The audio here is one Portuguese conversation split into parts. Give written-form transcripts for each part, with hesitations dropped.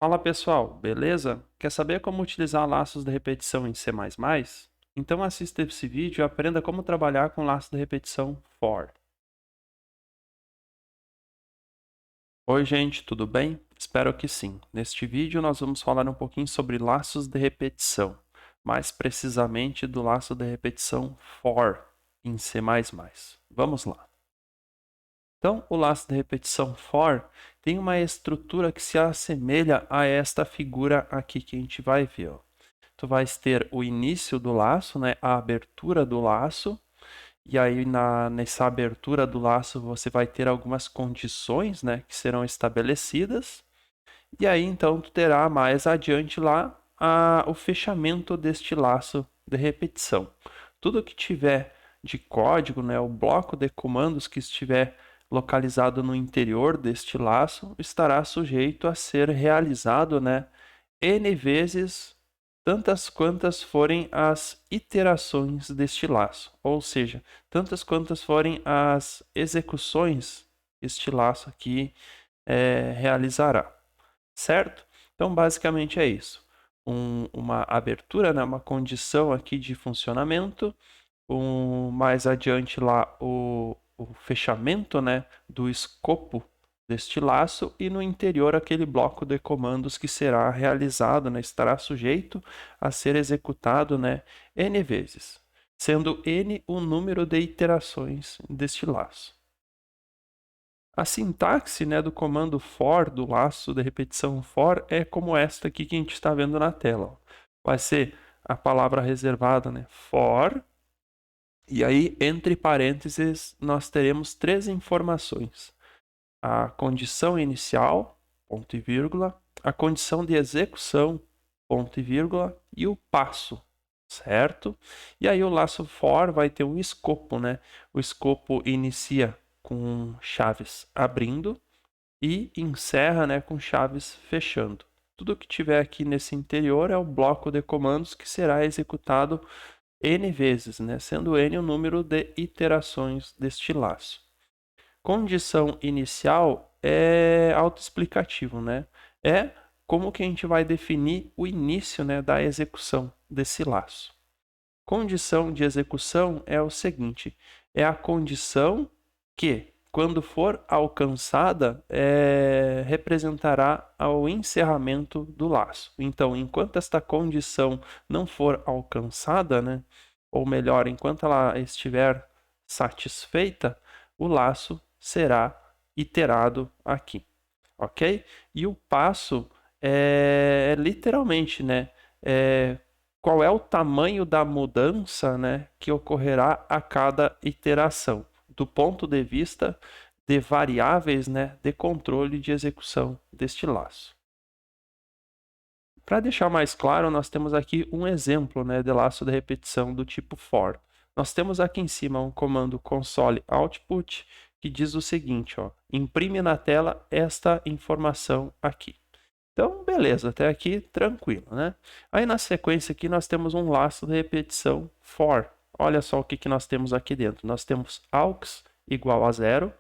Fala pessoal, beleza? Quer saber como utilizar laços de repetição em C++? Então assista esse vídeo e aprenda como trabalhar com laços de repetição for. Oi gente, tudo bem? Espero que sim. Neste vídeo nós vamos falar um pouquinho sobre laços de repetição, mais precisamente do laço de repetição for em C++. Vamos lá. Então, o laço de repetição for tem uma estrutura que se assemelha a esta figura aqui que a gente vai ver, ó. Tu vais ter o início do laço, né, a abertura do laço, e aí nessa abertura do laço você vai ter algumas condições, né, que serão estabelecidas, e aí então tu terá mais adiante lá o fechamento deste laço de repetição. Tudo que tiver de código, né, o bloco de comandos que estiver localizado no interior deste laço estará sujeito a ser realizado, né, N vezes tantas quantas forem as iterações deste laço, ou seja, tantas quantas forem as execuções que este laço aqui realizará, certo? Então, basicamente é isso. Uma abertura, né, uma condição aqui de funcionamento, mais adiante lá o fechamento, né, do escopo deste laço e no interior aquele bloco de comandos que será realizado, né, estará sujeito a ser executado, né, N vezes, sendo N o número de iterações deste laço. A sintaxe, né, do comando for, do laço de repetição for, é como esta aqui que a gente está vendo na tela. Vai ser a palavra reservada, né, for, e aí entre parênteses nós teremos três informações: a condição inicial, ponto e vírgula, a condição de execução, ponto e vírgula, e o passo, certo? E aí o laço for vai ter um escopo, né? O escopo inicia com chaves abrindo e encerra, né, com chaves fechando. Tudo que tiver aqui nesse interior é o bloco de comandos que será executado N vezes, né, sendo N o número de iterações deste laço. Condição inicial é autoexplicativo, né? É como que a gente vai definir o início, né, da execução desse laço. Condição de execução é o seguinte: é a condição que, quando for alcançada, representará o encerramento do laço. Então, enquanto esta condição não for alcançada, né, ou melhor, enquanto ela estiver satisfeita, o laço será iterado aqui, ok? E o passo literalmente, né? Qual é o tamanho da mudança, né, que ocorrerá a cada iteração, do ponto de vista de variáveis, né, de controle de execução deste laço. Para deixar mais claro, nós temos aqui um exemplo, né, de laço de repetição do tipo for. Nós temos aqui em cima um comando console output que diz o seguinte, ó, imprime na tela esta informação aqui. Então, beleza, até aqui tranquilo, né? Aí na sequência aqui nós temos um laço de repetição for. Olha só o que nós temos aqui dentro. Nós temos aux igual a 0.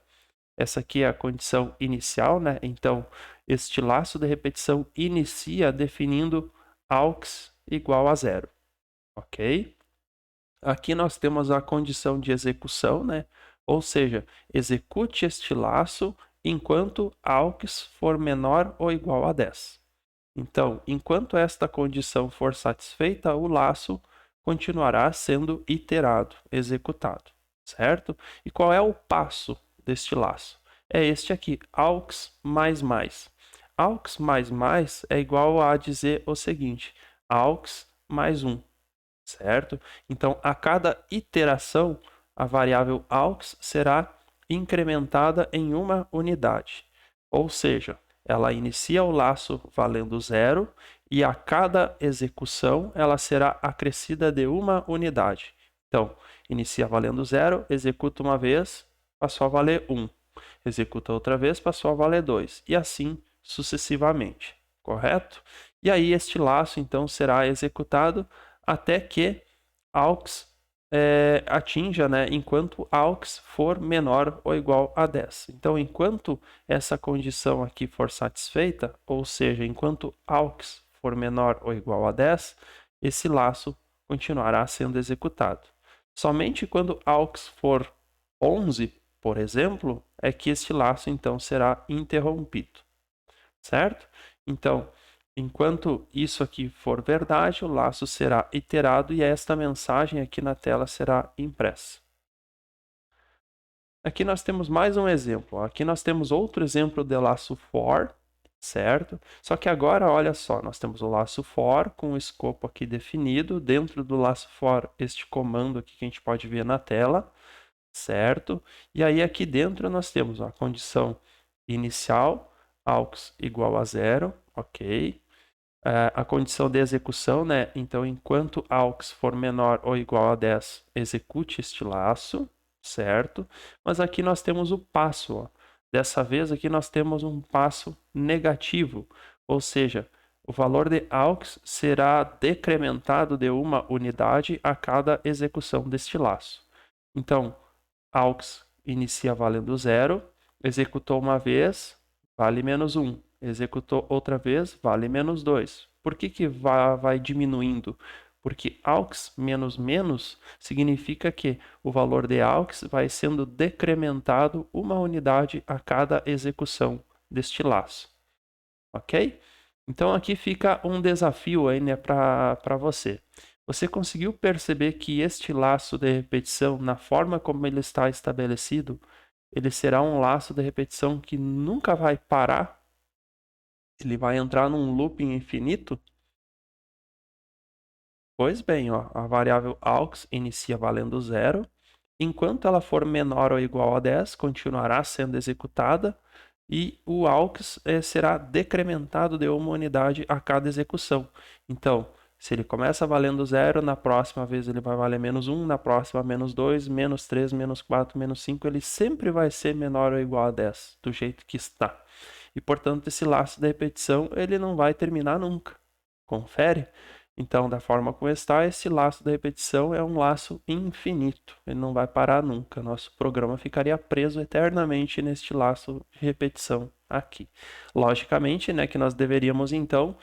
Essa aqui é a condição inicial, né? Então, este laço de repetição inicia definindo aux igual a 0, ok? Aqui nós temos a condição de execução, né? Ou seja, execute este laço enquanto aux for menor ou igual a 10. Então, enquanto esta condição for satisfeita, o laço continuará sendo iterado, executado, certo? E qual é o passo deste laço? É este aqui, aux mais mais. Aux mais mais é igual a dizer o seguinte, aux mais 1, certo? Então, a cada iteração, a variável aux será incrementada em uma unidade. Ou seja, ela inicia o laço valendo 0 e a cada execução ela será acrescida de uma unidade. Então, inicia valendo 0, executa uma vez, passou a valer 1. Executa outra vez, passou a valer 2. E assim sucessivamente, correto? E aí este laço então será executado até que aux atinja, né, enquanto AUX for menor ou igual a 10. Então, enquanto essa condição aqui for satisfeita, ou seja, enquanto AUX for menor ou igual a 10, esse laço continuará sendo executado. Somente quando AUX for 11, por exemplo, é que este laço então será interrompido, certo? Então, enquanto isso aqui for verdade, o laço será iterado e esta mensagem aqui na tela será impressa. Aqui nós temos mais um exemplo. Aqui nós temos outro exemplo de laço for, certo? Só que agora, olha só, nós temos o laço for com o escopo aqui definido. Dentro do laço for, este comando aqui que a gente pode ver na tela, certo? E aí aqui dentro nós temos a condição inicial, AUX igual a 0, ok? A condição de execução, né? Então, enquanto AUX for menor ou igual a 10, execute este laço, certo? Mas aqui nós temos o passo, ó. Dessa vez aqui nós temos um passo negativo, ou seja, o valor de AUX será decrementado de uma unidade a cada execução deste laço. Então, AUX inicia valendo 0, executou uma vez, vale menos 1. Executou outra vez, vale menos 2. Por que vai diminuindo? Porque AUX menos menos significa que o valor de AUX vai sendo decrementado uma unidade a cada execução deste laço. Ok? Então aqui fica um desafio aí, né, para você. Você conseguiu perceber que este laço de repetição, na forma como ele está estabelecido, ele será um laço de repetição que nunca vai parar? Ele vai entrar num looping infinito? Pois bem, ó, a variável AUX inicia valendo 0. Enquanto ela for menor ou igual a 10, continuará sendo executada e o AUX será decrementado de uma unidade a cada execução. Então, se ele começa valendo 0, na próxima vez ele vai valer menos 1, na próxima menos 2, menos 3, menos 4, menos 5, ele sempre vai ser menor ou igual a 10, do jeito que está. E, portanto, esse laço de repetição ele não vai terminar nunca. Confere? Então, da forma como está, esse laço da repetição é um laço infinito. Ele não vai parar nunca. Nosso programa ficaria preso eternamente neste laço de repetição aqui. Logicamente, né, que nós deveríamos, então,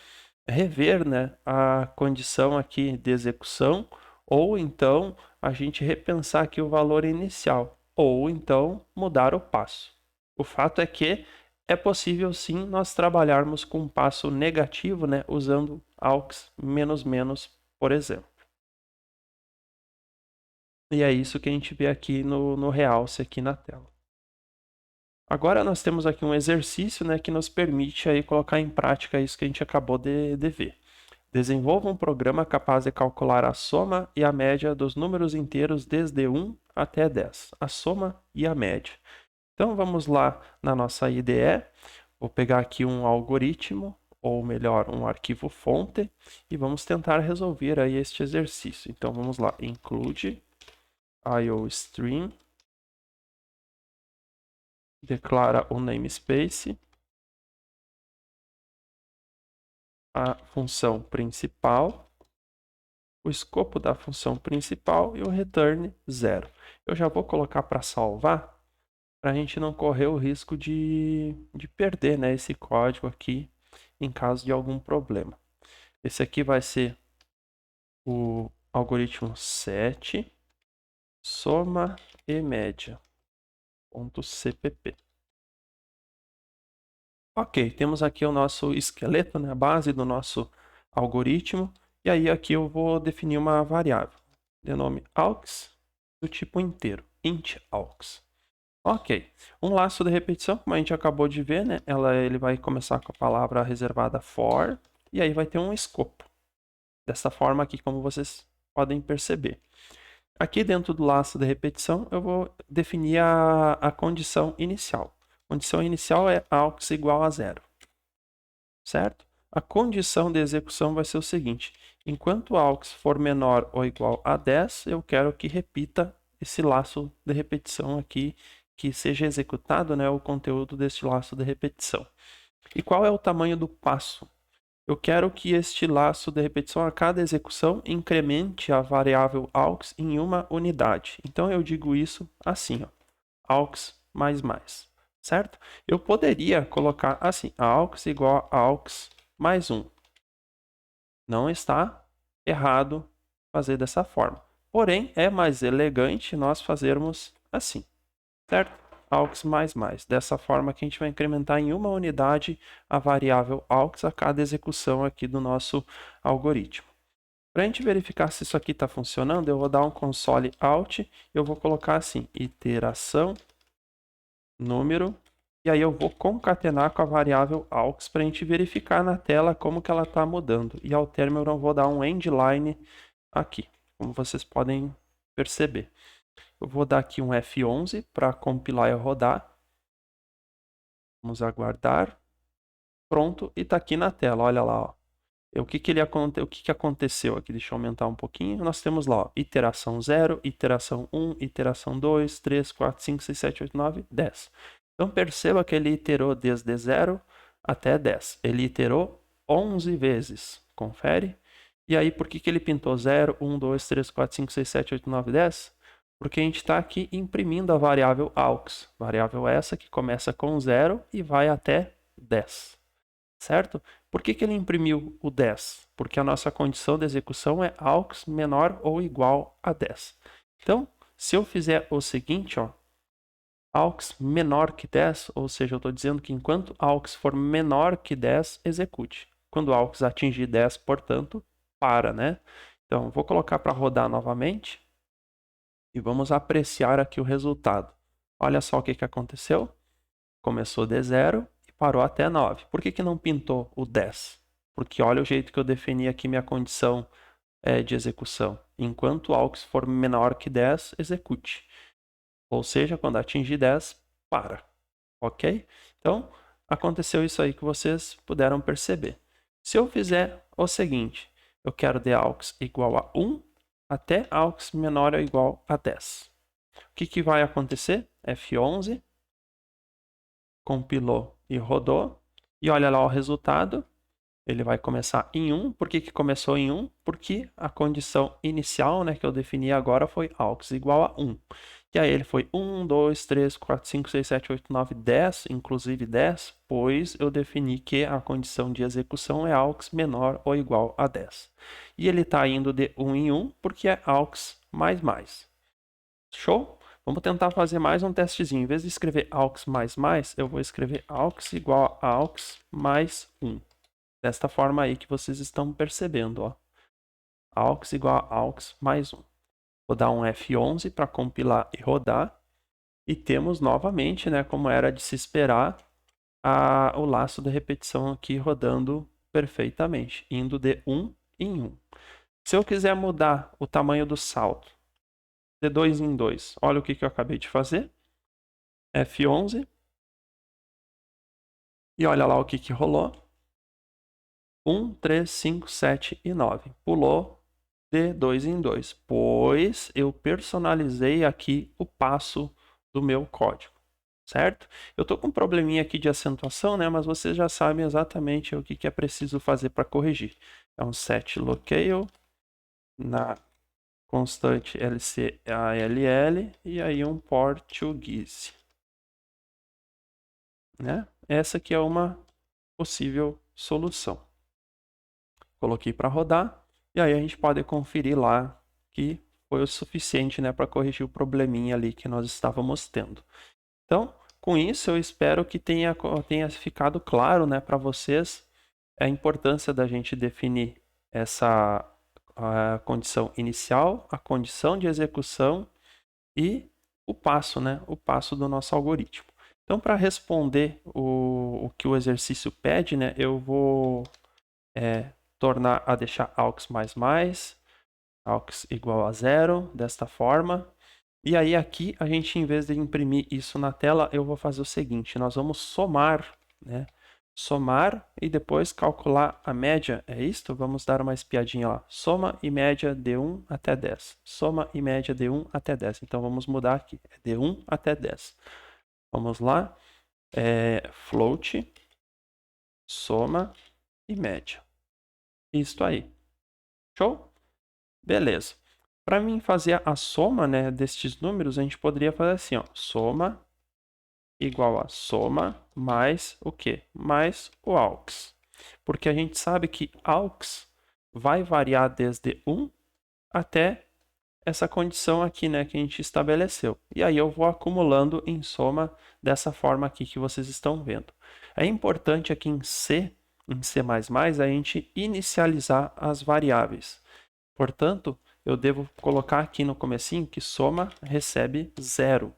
rever, né, a condição aqui de execução, ou então a gente repensar aqui o valor inicial, ou então mudar o passo. O fato é que é possível sim nós trabalharmos com um passo negativo, né, usando AUX menos menos, por exemplo. E é isso que a gente vê aqui no realce aqui na tela. Agora nós temos aqui um exercício, né, que nos permite aí colocar em prática isso que a gente acabou de ver. Desenvolva um programa capaz de calcular a soma e a média dos números inteiros desde 1 até 10. A soma e a média. Então vamos lá na nossa IDE. Vou pegar aqui um algoritmo, ou melhor, um arquivo fonte, e vamos tentar resolver aí este exercício. Então vamos lá, include IOStream, declara o namespace, a função principal, o escopo da função principal e o return 0. Eu já vou colocar para salvar, para a gente não correr o risco de perder, né, esse código aqui em caso de algum problema. Esse aqui vai ser o algoritmo set soma e média .cpp. Ok, temos aqui o nosso esqueleto, né, a base do nosso algoritmo. E aí aqui eu vou definir uma variável de nome AUX do tipo inteiro, int AUX. Ok, um laço de repetição, como a gente acabou de ver, né, ele vai começar com a palavra reservada for, e aí vai ter um escopo. Dessa forma aqui, como vocês podem perceber. Aqui dentro do laço de repetição, eu vou definir a condição inicial. A condição inicial é AUX igual a 0, certo? A condição de execução vai ser o seguinte: enquanto AUX for menor ou igual a 10, eu quero que repita esse laço de repetição aqui, que seja executado, né, o conteúdo desse laço de repetição. E qual é o tamanho do passo? Eu quero que este laço de repetição a cada execução incremente a variável aux em uma unidade. Então eu digo isso assim, ó, aux mais, certo? Eu poderia colocar assim, aux igual a aux mais 1. Não está errado fazer dessa forma. Porém, é mais elegante nós fazermos assim, certo? Aux mais. Dessa forma que a gente vai incrementar em uma unidade a variável aux a cada execução aqui do nosso algoritmo. Para a gente verificar se isso aqui está funcionando, eu vou dar um console out, eu vou colocar assim, iteração, número, e aí eu vou concatenar com a variável aux para a gente verificar na tela como que ela está mudando. E ao término eu vou dar um endline aqui, como vocês podem perceber. Eu vou dar aqui um F11 para compilar e rodar. Vamos aguardar. Pronto, e está aqui na tela, olha lá. Ó. O que aconteceu aqui? Deixa eu aumentar um pouquinho. Nós temos lá, ó, iteração 0, iteração 1, iteração 2, 3, 4, 5, 6, 7, 8, 9, 10. Então perceba que ele iterou desde 0 até 10. Ele iterou 11 vezes. Confere. E aí, por que ele pintou 0, 1, 2, 3, 4, 5, 6, 7, 8, 9, 10? Porque a gente está aqui imprimindo a variável aux. Variável essa que começa com 0 e vai até 10. Certo? Por que ele imprimiu o 10? Porque a nossa condição de execução é aux menor ou igual a 10. Então, se eu fizer o seguinte, ó, aux menor que 10, ou seja, eu estou dizendo que enquanto aux for menor que 10, execute. Quando aux atingir 10, portanto, para, né? Então, vou colocar para rodar novamente e vamos apreciar aqui o resultado. Olha só o que aconteceu. Começou de 0 e parou até 9. Por que não pintou o 10? Porque olha o jeito que eu defini aqui minha condição de execução. Enquanto aux for menor que 10, execute. Ou seja, quando atingir 10, para. Ok? Então, aconteceu isso aí que vocês puderam perceber. Se eu fizer o seguinte, eu quero de aux igual a 1 até aux menor ou igual a 10. O que vai acontecer? F11, compilou e rodou. E olha lá o resultado. Ele vai começar em 1. Por que começou em 1? Porque a condição inicial, né, que eu defini agora foi aux igual a 1. E aí ele foi 1, 2, 3, 4, 5, 6, 7, 8, 9, 10, inclusive 10, pois eu defini que a condição de execução é aux menor ou igual a 10. E ele está indo de 1 em 1 porque é aux mais. Show? Vamos tentar fazer mais um testezinho. Em vez de escrever aux mais, eu vou escrever aux igual a aux mais 1. Desta forma aí que vocês estão percebendo, ó. Aux igual a aux mais 1. Vou dar um F11 para compilar e rodar. E temos novamente, né, como era de se esperar, o laço de repetição aqui rodando perfeitamente, indo de 1 em 1. Se eu quiser mudar o tamanho do salto de 2 em 2, olha o que eu acabei de fazer. F11. E olha lá o que rolou. 1, 3, 5, 7 e 9. Pulou de 2 em 2, pois eu personalizei aqui o passo do meu código, certo? Eu estou com um probleminha aqui de acentuação, né? Mas vocês já sabem exatamente o que é preciso fazer para corrigir. É um set locale na constante LCALL e aí um português, né? Essa aqui é uma possível solução. Coloquei para rodar e aí a gente pode conferir lá que foi o suficiente, né, para corrigir o probleminha ali que nós estávamos tendo. Então, com isso eu espero que tenha ficado claro, né, para vocês a importância da gente definir essa a condição inicial, a condição de execução e o passo, né, o passo do nosso algoritmo. Então, para responder o que o exercício pede, né, eu vou tornar a deixar aux aux igual a 0, desta forma. E aí aqui, a gente, em vez de imprimir isso na tela, eu vou fazer o seguinte, nós vamos somar, né? Somar e depois calcular a média, é isto? Vamos dar uma espiadinha lá. Soma e média de 1 até 10. Soma e média de 1 até 10. Então, vamos mudar aqui, de 1 até 10. Vamos lá. Float, soma e média. Isto aí. Show? Beleza. Para mim fazer a soma, né, destes números, a gente poderia fazer assim, ó, soma igual a soma mais o quê? Mais o aux. Porque a gente sabe que aux vai variar desde 1 até essa condição aqui, né, que a gente estabeleceu. E aí eu vou acumulando em soma dessa forma aqui que vocês estão vendo. É importante aqui em C++, a gente inicializar as variáveis. Portanto, eu devo colocar aqui no comecinho que soma recebe 0,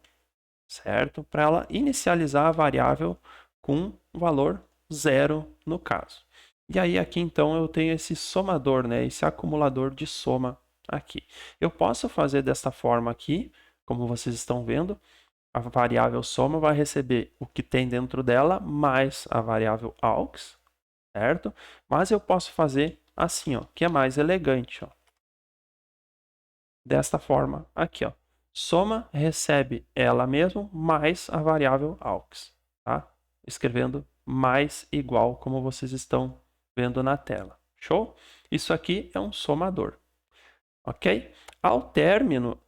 certo? Para ela inicializar a variável com valor 0 no caso. E aí aqui então eu tenho esse somador, né, esse acumulador de soma aqui. Eu posso fazer desta forma aqui, como vocês estão vendo, a variável soma vai receber o que tem dentro dela mais a variável aux, certo? Mas eu posso fazer assim, ó, que é mais elegante, ó. Desta forma aqui, ó. Soma recebe ela mesma mais a variável aux, tá? Escrevendo mais igual, como vocês estão vendo na tela. Show? Isso aqui é um somador. Ok? Ao término,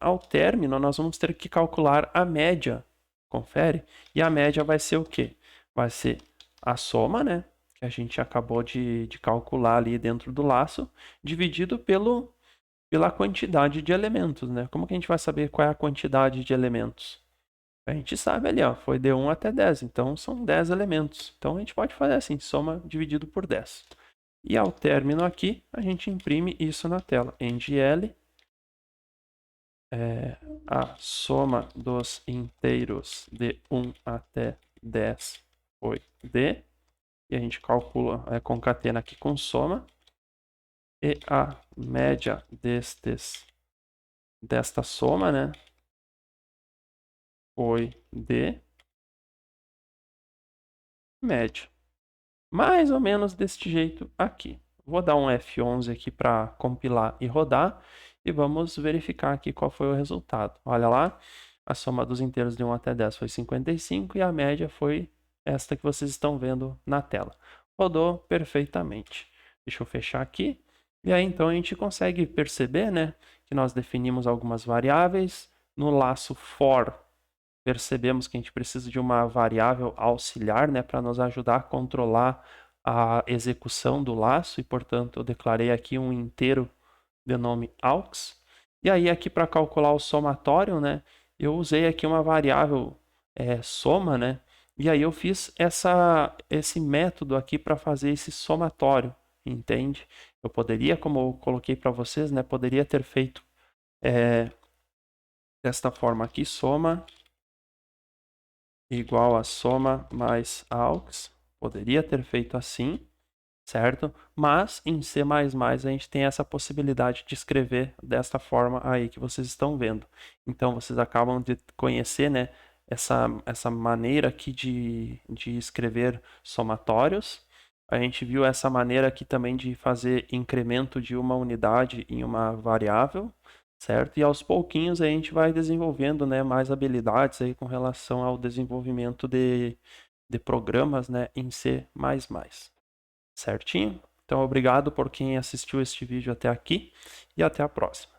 nós vamos ter que calcular a média. Confere? E a média vai ser o quê? Vai ser a soma, né? Que a gente acabou de calcular ali dentro do laço, dividido pela quantidade de elementos, né? Como que a gente vai saber qual é a quantidade de elementos? A gente sabe ali, ó, foi de 1 até 10, então são 10 elementos. Então a gente pode fazer assim, soma dividido por 10. E ao término aqui, a gente imprime isso na tela. End a soma dos inteiros de 1 até 10 foi D. E a gente calcula, concatena aqui com soma. E a média desta soma, né, foi D média. Mais ou menos deste jeito aqui. Vou dar um F11 aqui para compilar e rodar e vamos verificar aqui qual foi o resultado. Olha lá, a soma dos inteiros de 1 até 10 foi 55 e a média foi esta que vocês estão vendo na tela. Rodou perfeitamente. Deixa eu fechar aqui. E aí então a gente consegue perceber, né, que nós definimos algumas variáveis. No laço for, percebemos que a gente precisa de uma variável auxiliar, né, para nos ajudar a controlar a execução do laço, e portanto eu declarei aqui um inteiro de nome aux. E aí aqui para calcular o somatório, né, eu usei aqui uma variável soma, né, e aí eu fiz esse método aqui para fazer esse somatório, entende? Eu poderia, como eu coloquei para vocês, né, poderia ter feito desta forma aqui, soma igual a soma mais aux. Poderia ter feito assim, certo? Mas em C++ a gente tem essa possibilidade de escrever desta forma aí que vocês estão vendo. Então vocês acabam de conhecer, né, essa maneira aqui de escrever somatórios. A gente viu essa maneira aqui também de fazer incremento de uma unidade em uma variável, certo? E aos pouquinhos a gente vai desenvolvendo, né, mais habilidades aí com relação ao desenvolvimento de programas, né, em C++. Certinho? Então, obrigado por quem assistiu este vídeo até aqui e até a próxima.